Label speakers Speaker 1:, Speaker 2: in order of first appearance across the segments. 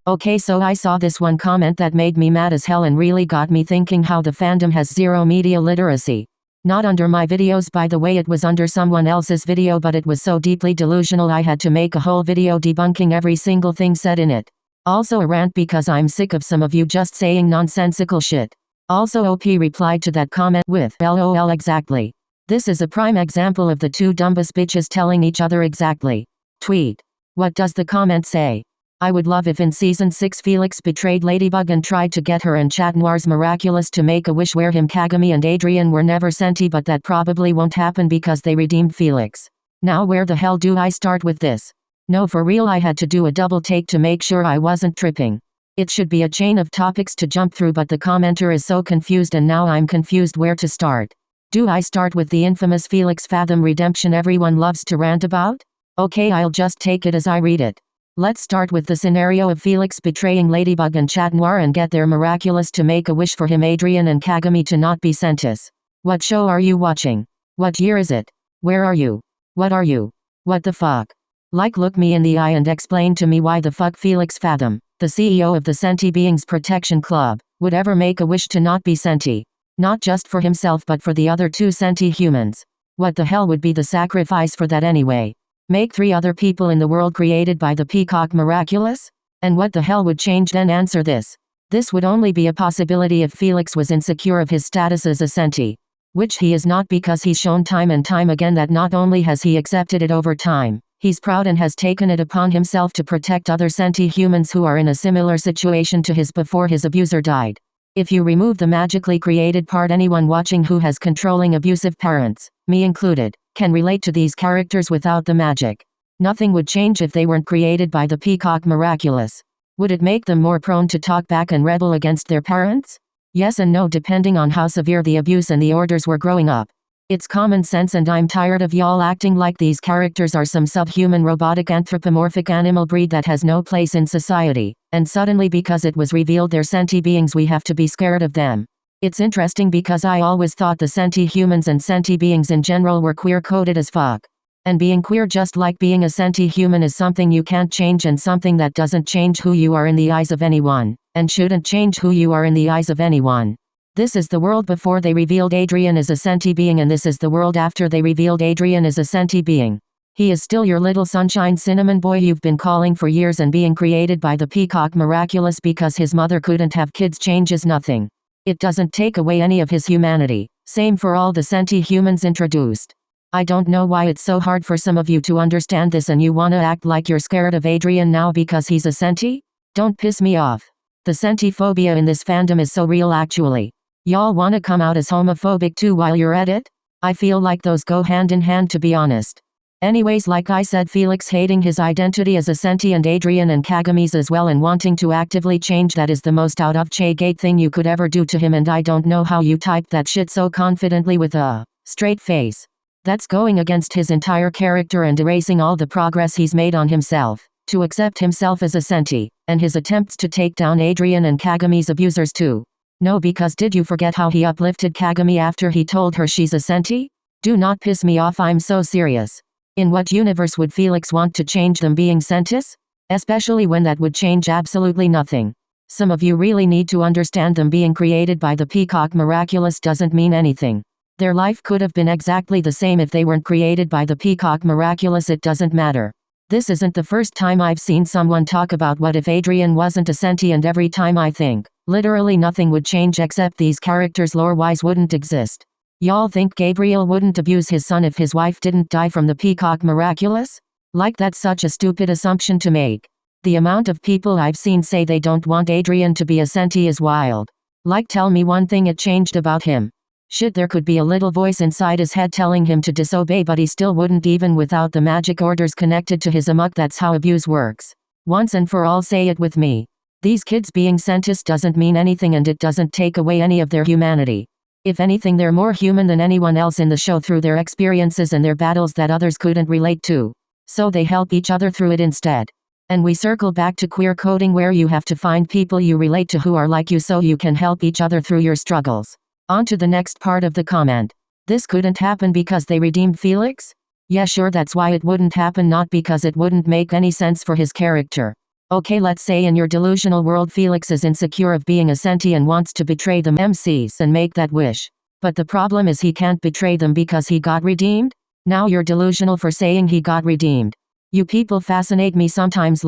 Speaker 1: Okay, so I saw this one comment that made me mad as hell and really got me thinking how the fandom has zero media literacy. Not under my videos, by the way, it was under someone else's video, but it was so deeply delusional I had to make a whole video debunking every single thing said in it. Also a rant because I'm sick of some of you just saying nonsensical shit. Also OP replied to that comment with LOL exactly. This is a prime example of the two dumbest bitches telling each other exactly. Tweet. What does the comment say? I would love if in season 6 Felix betrayed Ladybug and tried to get her and Chat Noir's miraculous to make a wish where him Kagami and Adrian were never senti, but that probably won't happen because they redeemed Felix. Now where the hell do I start with this? No, for real, I had to do a double take to make sure I wasn't tripping. It should be a chain of topics to jump through, but the commenter is so confused and now I'm confused where to start. Do I start with the infamous Felix Fathom redemption everyone loves to rant about? Okay, I'll just take it as I read it. Let's start with the scenario of Felix betraying Ladybug and Chat Noir and get their miraculous to make a wish for him Adrian and Kagami to not be sentis. What show are you watching? What year is it? Where are you? What are you? What the fuck? Like, look me in the eye and explain to me why the fuck Felix Fathom, the CEO of the Sentibeing's Protection Club, would ever make a wish to not be senti. Not just for himself but for the other two senti humans. What the hell would be the sacrifice for that anyway? Make 3 other people in the world created by the Peacock miraculous? And what the hell would change then? Answer this. This would only be a possibility if Felix was insecure of his status as a senti. Which he is not, because he's shown time and time again that not only has he accepted it over time, he's proud and has taken it upon himself to protect other senti humans who are in a similar situation to his before his abuser died. If you remove the magically created part, anyone watching who has controlling abusive parents, me included, can relate to these characters without the magic. Nothing would change if they weren't created by the Peacock miraculous. Would it make them more prone to talk back and rebel against their parents? Yes and no, depending on how severe the abuse and the orders were growing up. It's common sense, and I'm tired of y'all acting like these characters are some subhuman robotic anthropomorphic animal breed that has no place in society, and suddenly because it was revealed they're senti beings we have to be scared of them. It's interesting because I always thought the senti humans and senti beings in general were queer-coded as fuck. And being queer, just like being a senti human, is something you can't change and something that doesn't change who you are in the eyes of anyone, and shouldn't change who you are in the eyes of anyone. This is the world before they revealed Adrian as a senti being, and this is the world after they revealed Adrian as a senti being. He is still your little sunshine cinnamon boy you've been calling for years, and being created by the Peacock miraculous because his mother couldn't have kids changes nothing. It doesn't take away any of his humanity. Same for all the senti humans introduced. I don't know why it's so hard for some of you to understand this, and you wanna act like you're scared of Adrian now because he's a senti? Don't piss me off. The sentiphobia in this fandom is so real actually. Y'all wanna come out as homophobic too while you're at it? I feel like those go hand in hand, to be honest. Anyways, like I said, Felix hating his identity as a senti and Adrian and Kagami's as well, and wanting to actively change that is the most out of Che-gate thing you could ever do to him, and I don't know how you typed that shit so confidently with a straight face. That's going against his entire character and erasing all the progress he's made on himself, to accept himself as a senti, and his attempts to take down Adrian and Kagami's abusers too. No, because did you forget how he uplifted Kagami after he told her she's a senti? Do not piss me off, I'm so serious. In what universe would Felix want to change them being sentis? Especially when that would change absolutely nothing. Some of you really need to understand them being created by the Peacock miraculous doesn't mean anything. Their life could have been exactly the same if they weren't created by the Peacock miraculous. It doesn't matter. This isn't the first time I've seen someone talk about what if Adrian wasn't a senti, and every time I think, literally nothing would change except these characters lore-wise wouldn't exist. Y'all think Gabriel wouldn't abuse his son if his wife didn't die from the Peacock miraculous? Like, that's such a stupid assumption to make. The amount of people I've seen say they don't want Adrian to be a senti is wild. Like, tell me one thing it changed about him. Shit, there could be a little voice inside his head telling him to disobey, but he still wouldn't, even without the magic orders connected to his amok. That's how abuse works. Once and for all, say it with me. These kids being sentis doesn't mean anything, and it doesn't take away any of their humanity. If anything, they're more human than anyone else in the show through their experiences and their battles that others couldn't relate to. So they help each other through it instead. And we circle back to queer coding, where you have to find people you relate to who are like you so you can help each other through your struggles. On to the next part of the comment. This couldn't happen because they redeemed Felix? Yeah, sure, that's why it wouldn't happen, not because it wouldn't make any sense for his character. Okay, let's say in your delusional world Felix is insecure of being a senti and wants to betray them MCs and make that wish. But the problem is he can't betray them because he got redeemed? Now you're delusional for saying he got redeemed. You people fascinate me sometimes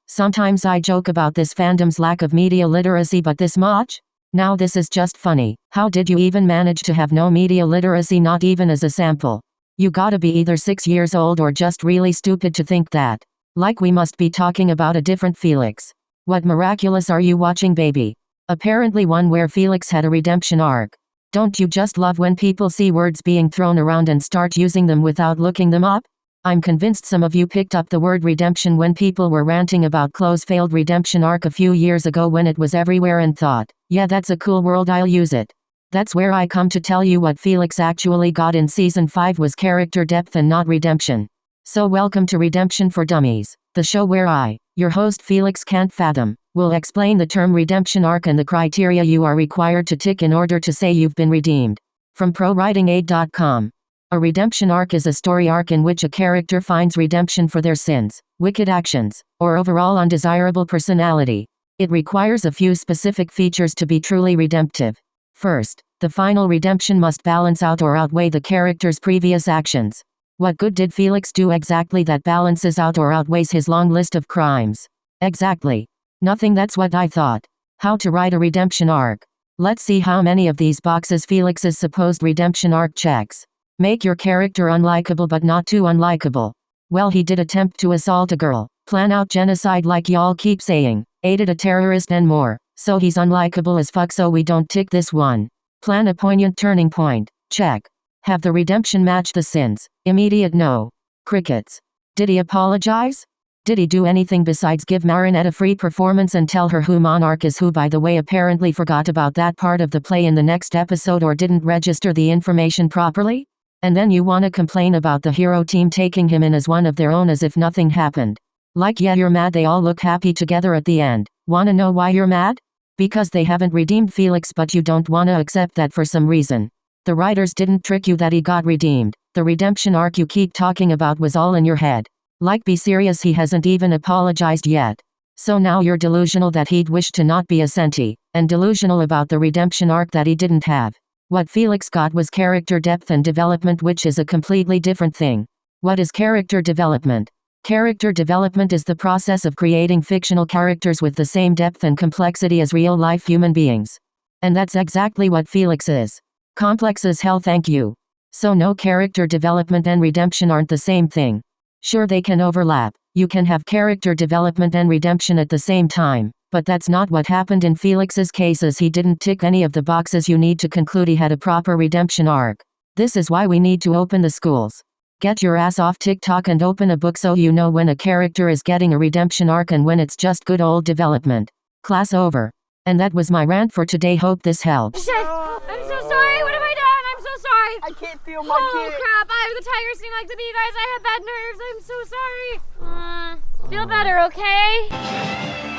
Speaker 1: sometimes I joke about this fandom's lack of media literacy, but this much? Now this is just funny. How did you even manage to have no media literacy, not even as a sample? You gotta be either 6 years old or just really stupid to think that. Like we must be talking about a different Felix. What miraculous are you watching, baby? Apparently one where Felix had a redemption arc. Don't you just love when people see words being thrown around and start using them without looking them up? I'm convinced some of you picked up the word redemption when people were ranting about Chloe's failed redemption arc a few years ago when it was everywhere and thought, yeah, that's a cool world, I'll use it. That's where I come to tell you what Felix actually got in season 5 was character depth and not redemption. So welcome to Redemption for Dummies, the show where I, your host Felix can't fathom, will explain the term redemption arc and the criteria you are required to tick in order to say you've been redeemed. From ProWritingAid.com. A redemption arc is a story arc in which a character finds redemption for their sins, wicked actions, or overall undesirable personality. It requires a few specific features to be truly redemptive. First, the final redemption must balance out or outweigh the character's previous actions. What good did Felix do exactly that balances out or outweighs his long list of crimes? Exactly. Nothing. That's what I thought. How to write a redemption arc. Let's see how many of these boxes Felix's supposed redemption arc checks. Make your character unlikable but not too unlikable. Well, he did attempt to assault a girl, plan out genocide like y'all keep saying, aided a terrorist and more, so he's unlikable as fuck, so we don't tick this one. Plan a poignant turning point. Check. Have the redemption match the sins? Immediate no. Crickets. Did he apologize? Did he do anything besides give Marinette a free performance and tell her who Monarch is, who by the way apparently forgot about that part of the play in the next episode or didn't register the information properly? And then you wanna complain about the hero team taking him in as one of their own as if nothing happened. Like, yeah, you're mad they all look happy together at the end. Wanna know why you're mad? Because they haven't redeemed Felix, but you don't wanna accept that for some reason. The writers didn't trick you that he got redeemed. The redemption arc you keep talking about was all in your head. Like, be serious, he hasn't even apologized yet. So now you're delusional that he'd wish to not be a senti, and delusional about the redemption arc that he didn't have. What Felix got was character depth and development, which is a completely different thing. What is character development? Character development is the process of creating fictional characters with the same depth and complexity as real-life human beings. And that's exactly what Felix is. Complex as hell, thank you. So no, character development and redemption aren't the same thing. Sure, they can overlap. You can have character development and redemption at the same time, but that's not what happened in Felix's case, as he didn't tick any of the boxes you need to conclude he had a proper redemption arc. This is why we need to open the schools. Get your ass off TikTok and open a book so you know when a character is getting a redemption arc and when it's just good old development. Class over. And that was my rant for today. Hope this helps.
Speaker 2: Shit! I'm so sorry. What have I done? I'm so sorry.
Speaker 3: I can't feel my
Speaker 2: Oh
Speaker 3: kid.
Speaker 2: crap! The tigers sting like the bee, guys. I have bad nerves. I'm so sorry. Feel better, okay?